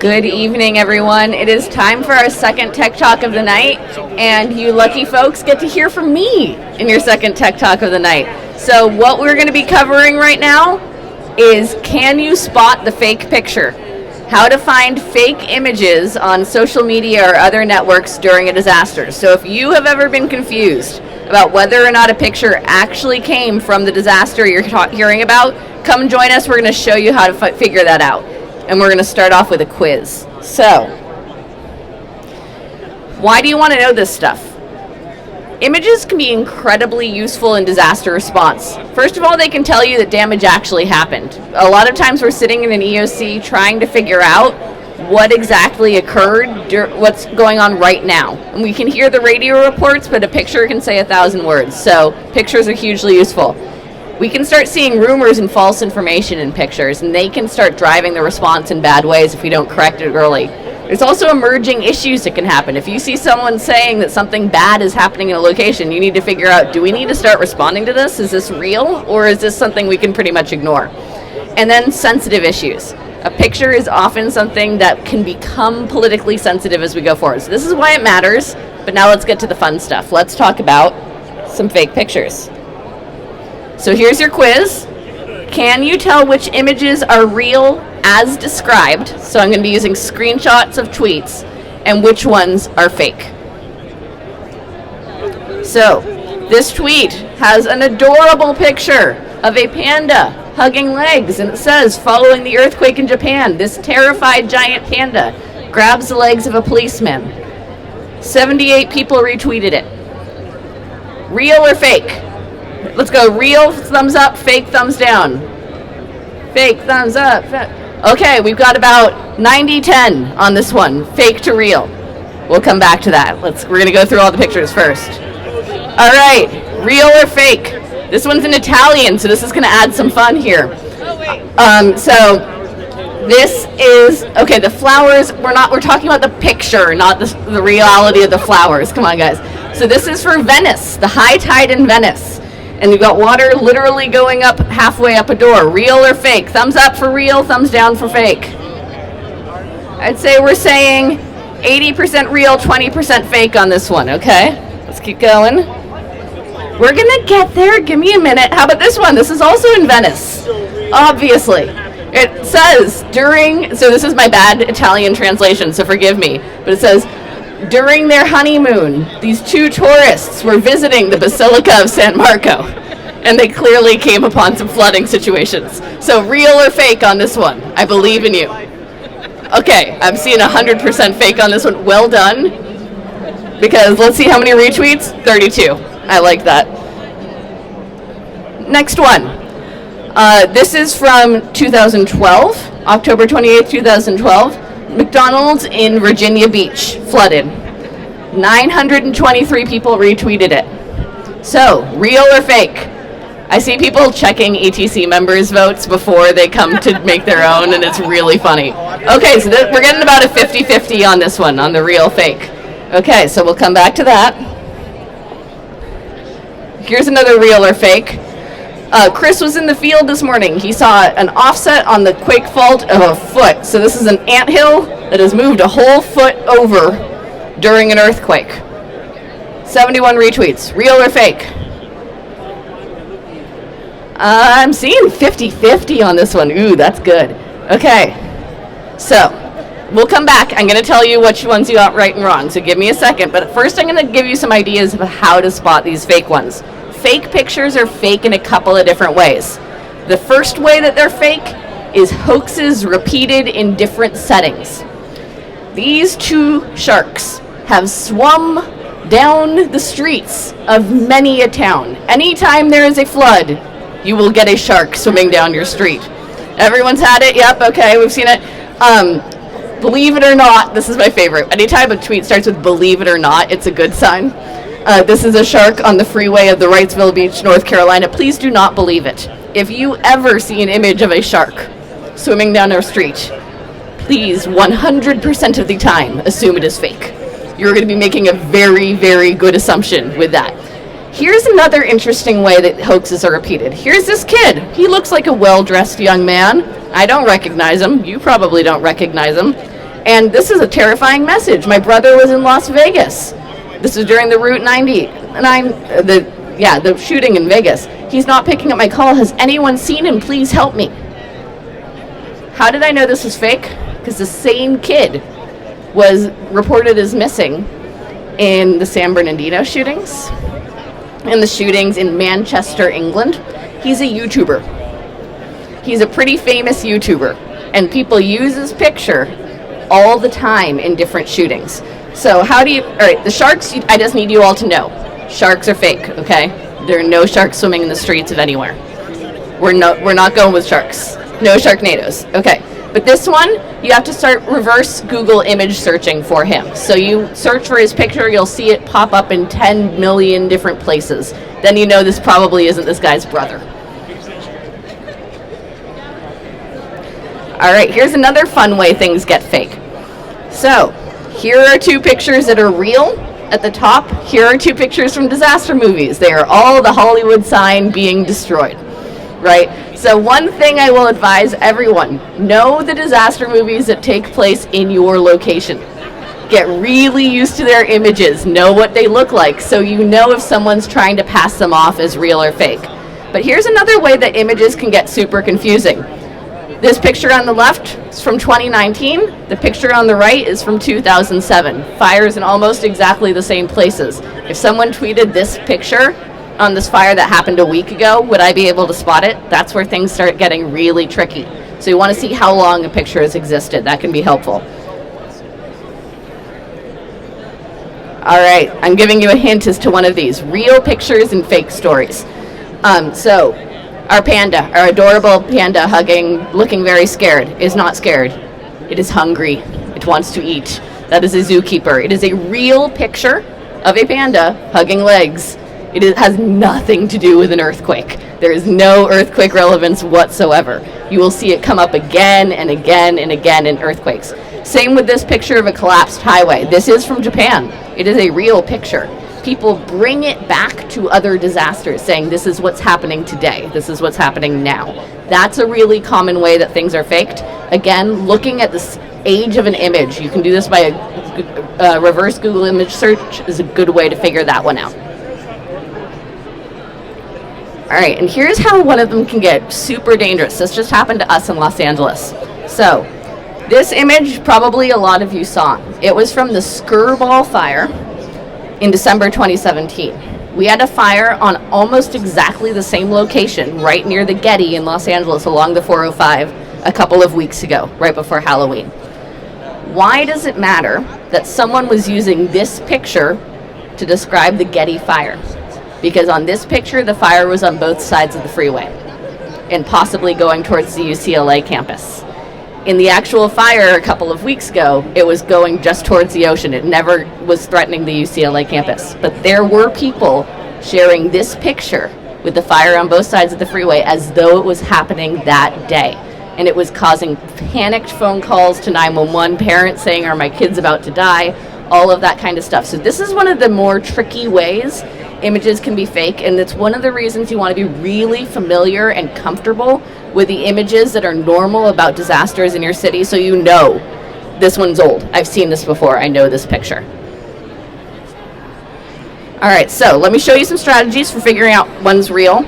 Good evening, everyone. It is time for our second Tech Talk of the night, and you lucky folks get to hear from me in your second Tech Talk of the night. So what we're going to be covering right now is, can you spot the fake picture? How to find fake images on social media or other networks during a disaster. So if you have ever been confused about whether or not a picture actually came from the disaster you're hearing about, come join us. We're going to show you how to figure that out. And we're going to start off with a quiz. So, why do you want to know this stuff? Images can be incredibly useful in disaster response. First of all, they can tell you that damage actually happened. A lot of times we're sitting in an EOC trying to figure out what exactly occurred, what's going on right now. And we can hear the radio reports, but a picture can say 1,000 words. So pictures are hugely useful. We can start seeing rumors and false information in pictures, and they can start driving the response in bad ways if we don't correct it early. There's also emerging issues that can happen. If you see someone saying that something bad is happening in a location, you need to figure out, do we need to start responding to this? Is this real, or is this something we can pretty much ignore? And then sensitive issues. A picture is often something that can become politically sensitive as we go forward. So this is why it matters, but now let's get to the fun stuff. Let's talk about some fake pictures. So here's your quiz. Can you tell which images are real as described? So I'm going to be using screenshots of tweets, and which ones are fake. So this tweet has an adorable picture of a panda hugging legs, and it says, following the earthquake in Japan, this terrified giant panda grabs the legs of a policeman. 78 people retweeted it. Real or fake? Let's go. Real, thumbs up. Fake, thumbs down. Fake, thumbs up. Okay, we've got about 90-10 on this one. Fake to real. We'll come back to that. We're going to go through all the pictures first. All right, real or fake? This one's in Italian, so this is going to add some fun here. So this is, okay, the flowers, we're talking about the picture, not the reality of the flowers. Come on, guys. So this is for Venice, the high tide in Venice. And you've got water literally going up halfway up a door. Real or fake? Thumbs up for real, thumbs down for fake. I'd say we're saying 80% real, 20% fake on this one, okay? Let's keep going. We're gonna get there, give me a minute. How about this one? This is also in Venice, obviously. It says so this is my bad Italian translation, so forgive me, but it says, during their honeymoon, these two tourists were visiting the Basilica of San Marco, and they clearly came upon some flooding situations. So real or fake on this one? I believe in you. Okay, I'm seeing 100% fake on this one. Well done. Because let's see how many retweets. 32. I like that. Next one. This is from 2012, October 28th, 2012. McDonald's in Virginia Beach flooded. 923 people retweeted it. So, real or fake? I see people checking ETC members' votes before they come to make their own, and it's really funny. Okay, so we're getting about a 50-50 on this one, on the real fake. Okay, so we'll come back to that. Here's another real or fake. Chris was in the field this morning. He saw an offset on the quake fault of a foot. So this is an anthill that has moved a whole foot over during an earthquake. 71 retweets. Real or fake? I'm seeing 50-50 on this one. Ooh, that's good. Okay. So we'll come back. I'm going to tell you which ones you got right and wrong. So give me a second. But first I'm going to give you some ideas of how to spot these fake ones. Fake pictures are fake in a couple of different ways. The first way that they're fake is hoaxes repeated in different settings. These two sharks have swum down the streets of many a town. Anytime there is a flood, you will get a shark swimming down your street. Everyone's had it? Yep, okay, we've seen it. Believe it or not, this is my favorite. Anytime a tweet starts with believe it or not, it's a good sign. This is a shark on the freeway of the Wrightsville Beach, North Carolina. Please do not believe it. If you ever see an image of a shark swimming down our street, please 100% of the time assume it is fake. You're going to be making a very, very good assumption with that. Here's another interesting way that hoaxes are repeated. Here's this kid. He looks like a well-dressed young man. I don't recognize him. You probably don't recognize him. And this is a terrifying message. My brother was in Las Vegas. This is during the Route 99, the shooting in Vegas. He's not picking up my call. Has anyone seen him? Please help me. How did I know this was fake? Because the same kid was reported as missing in the San Bernardino shootings and the shootings in Manchester, England. He's a YouTuber. He's a pretty famous YouTuber, and people use his picture all the time in different shootings. So all right, the sharks, I just need you all to know, sharks are fake, okay? There are no sharks swimming in the streets of anywhere. We're not going with sharks. No Sharknadoes, okay. But this one, you have to start reverse Google image searching for him. So you search for his picture, you'll see it pop up in 10 million different places. Then you know this probably isn't this guy's brother. All right, here's another fun way things get fake. So here are two pictures that are real at the top. Here are two pictures from disaster movies. They are all the Hollywood sign being destroyed, right? So one thing I will advise everyone, know the disaster movies that take place in your location. Get really used to their images, know what they look like, so you know if someone's trying to pass them off as real or fake. But here's another way that images can get super confusing. This picture on the left is from 2019. The picture on the right is from 2007. Fires in almost exactly the same places. If someone tweeted this picture on this fire that happened a week ago, would I be able to spot it? That's where things start getting really tricky. So you want to see how long a picture has existed. That can be helpful. All right, I'm giving you a hint as to one of these. Real pictures and fake stories. So our panda, our adorable panda hugging, looking very scared, is not scared. It is hungry. It wants to eat. That is a zookeeper. It is a real picture of a panda hugging legs. It has nothing to do with an earthquake. There is no earthquake relevance whatsoever. You will see it come up again and again and again in earthquakes. Same with this picture of a collapsed highway. This is from Japan. It is a real picture. People bring it back to other disasters, saying this is what's happening today. This is what's happening now. That's a really common way that things are faked. Again, looking at the age of an image. You can do this by a reverse Google image search is a good way to figure that one out. All right, and here's how one of them can get super dangerous. This just happened to us in Los Angeles. So, this image, probably a lot of you saw. It was from the Skirball fire in December 2017. We had a fire on almost exactly the same location, right near the Getty in Los Angeles along the 405 a couple of weeks ago, right before Halloween. Why does it matter that someone was using this picture to describe the Getty fire? Because on this picture, the fire was on both sides of the freeway and possibly going towards the UCLA campus. In the actual fire a couple of weeks ago, it was going just towards the ocean. It never was threatening the UCLA campus. But there were people sharing this picture with the fire on both sides of the freeway as though it was happening that day. And it was causing panicked phone calls to 911, parents saying, are my kids about to die? All of that kind of stuff. So this is one of the more tricky ways images can be fake, and it's one of the reasons you want to be really familiar and comfortable with the images that are normal about disasters in your city, so you know this one's old. I've seen this before. I know this picture. All right, so let me show you some strategies for figuring out one's real.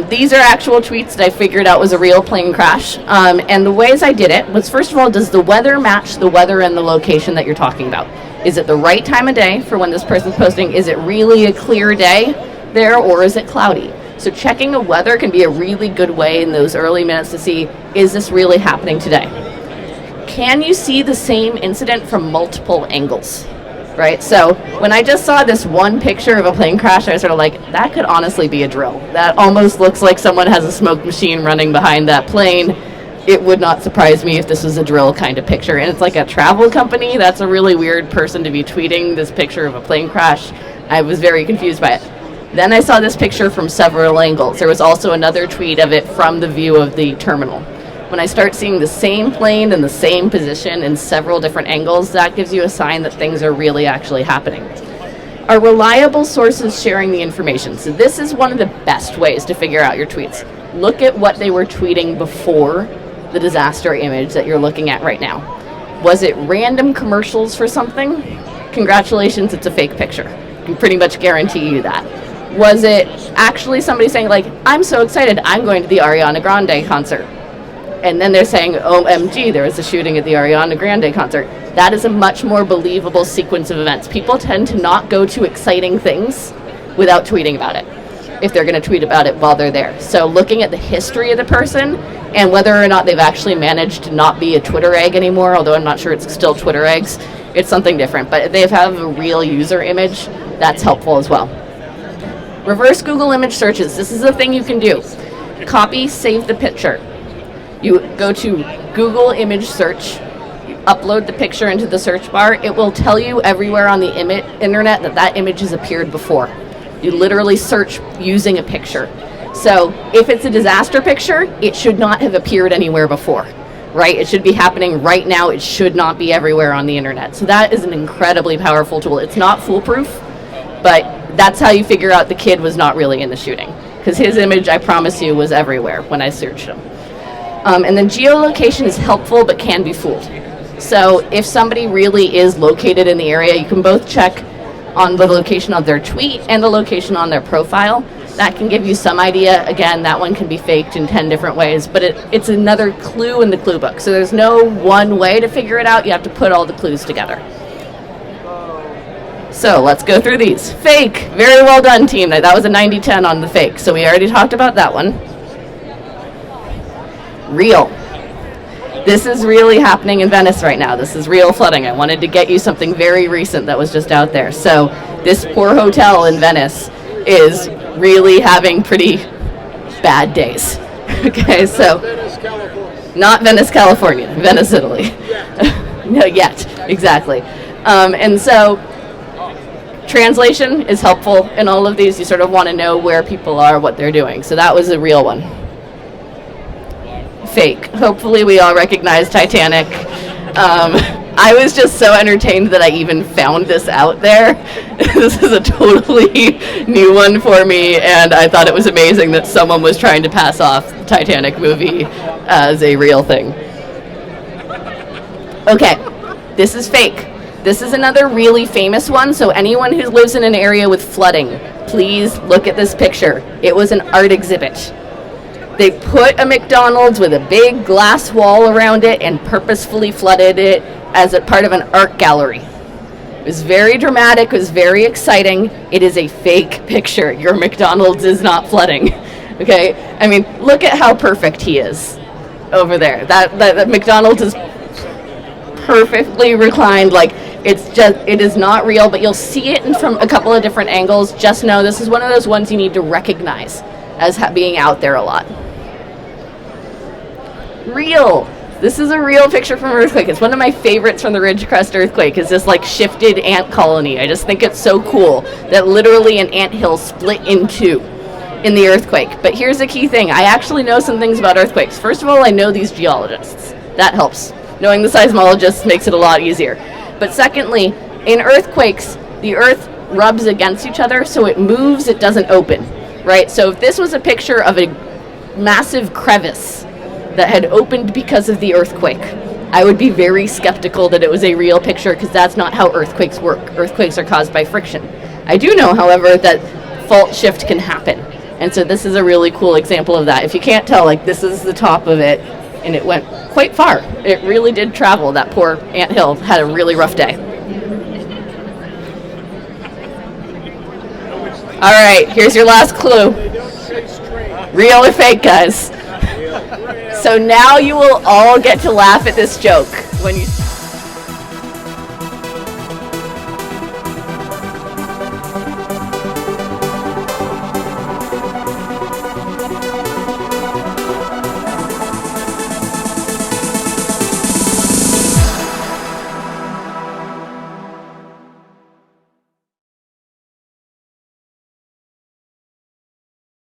These are actual tweets that I figured out was a real plane crash, and the ways I did it was, first of all, does the weather match the weather and the location that you're talking about? Is it the right time of day for when this person's posting? Is it really a clear day there, or is it cloudy? So checking the weather can be a really good way in those early minutes to see, is this really happening today? Can you see the same incident from multiple angles? Right? So when I just saw this one picture of a plane crash, I was sort of like, that could honestly be a drill. That almost looks like someone has a smoke machine running behind that plane. It would not surprise me if this was a drill kind of picture. And it's like a travel company. That's a really weird person to be tweeting this picture of a plane crash. I was very confused by it. Then I saw this picture from several angles. There was also another tweet of it from the view of the terminal. When I start seeing the same plane in the same position in several different angles, that gives you a sign that things are really actually happening. Are reliable sources sharing the information? So this is one of the best ways to figure out your tweets. Look at what they were tweeting before the disaster image that you're looking at right now. Was it random commercials for something? Congratulations, it's a fake picture. I can pretty much guarantee you that. Was it actually somebody saying, like, I'm so excited, I'm going to the Ariana Grande concert? And then they're saying, OMG, there was a shooting at the Ariana Grande concert. That is a much more believable sequence of events. People tend to not go to exciting things without tweeting about it, if they're going to tweet about it while they're there. So looking at the history of the person and whether or not they've actually managed to not be a Twitter egg anymore, although I'm not sure it's still Twitter eggs, it's something different. But if they have a real user image, that's helpful as well. Reverse Google image searches. This is a thing you can do. Copy, save the picture. You go to Google image search, you upload the picture into the search bar. It will tell you everywhere on the internet that image has appeared before. You literally search using a picture. So if it's a disaster picture, it should not have appeared anywhere before, right? It should be happening right now. It should not be everywhere on the internet. So that is an incredibly powerful tool. It's not foolproof, but that's how you figure out the kid was not really in the shooting, because his image, I promise you, was everywhere when I searched him. And then geolocation is helpful but can be fooled. So if somebody really is located in the area, you can both check on the location of their tweet and the location on their profile. That can give you some idea. Again, that one can be faked in 10 different ways, but it's another clue in the clue book. So there's no one way to figure it out. You have to put all the clues together. So let's go through these. Fake. Very well done, team. That was a 90-10 on the fake. So we already talked about that one. Real. This is really happening in Venice right now. This is real flooding. I wanted to get you something very recent that was just out there. So this poor hotel in Venice is really having pretty bad days. Okay, so not Venice, California, Venice, Italy. No, yet, exactly. And so translation is helpful in all of these. You sort of want to know where people are, what they're doing. So that was a real one. Fake. Hopefully we all recognize Titanic. I was just so entertained that I even found this out there. This is a totally new one for me, and I thought it was amazing that someone was trying to pass off the Titanic movie as a real thing. Okay, this is fake. This is another really famous one, so anyone who lives in an area with flooding, please look at this picture. It was an art exhibit. They put a McDonald's with a big glass wall around it and purposefully flooded it as a part of an art gallery. It was very dramatic, it was very exciting. It is a fake picture. Your McDonald's is not flooding. Okay? I mean, look at how perfect he is over there. That McDonald's is perfectly reclined. Like, it is not real, but you'll see it from a couple of different angles. Just know this is one of those ones you need to recognize as being out there a lot. Real. This is a real picture from an earthquake. It's one of my favorites from the Ridgecrest earthquake, is this like shifted ant colony. I just think it's so cool that literally an anthill split in two in the earthquake. But here's the key thing. I actually know some things about earthquakes. First of all, I know these geologists. That helps. Knowing the seismologists makes it a lot easier. But secondly, in earthquakes, the earth rubs against each other, so it moves, it doesn't open, right? So if this was a picture of a massive crevice that had opened because of the earthquake, I would be very skeptical that it was a real picture, because that's not how earthquakes work. Earthquakes are caused by friction. I do know, however, that fault shift can happen. And so this is a really cool example of that. If you can't tell, like, this is the top of it, and it went quite far. It really did travel. That poor anthill had a really rough day. All right, here's your last clue. Real or fake, guys? So now you will all get to laugh at this joke when you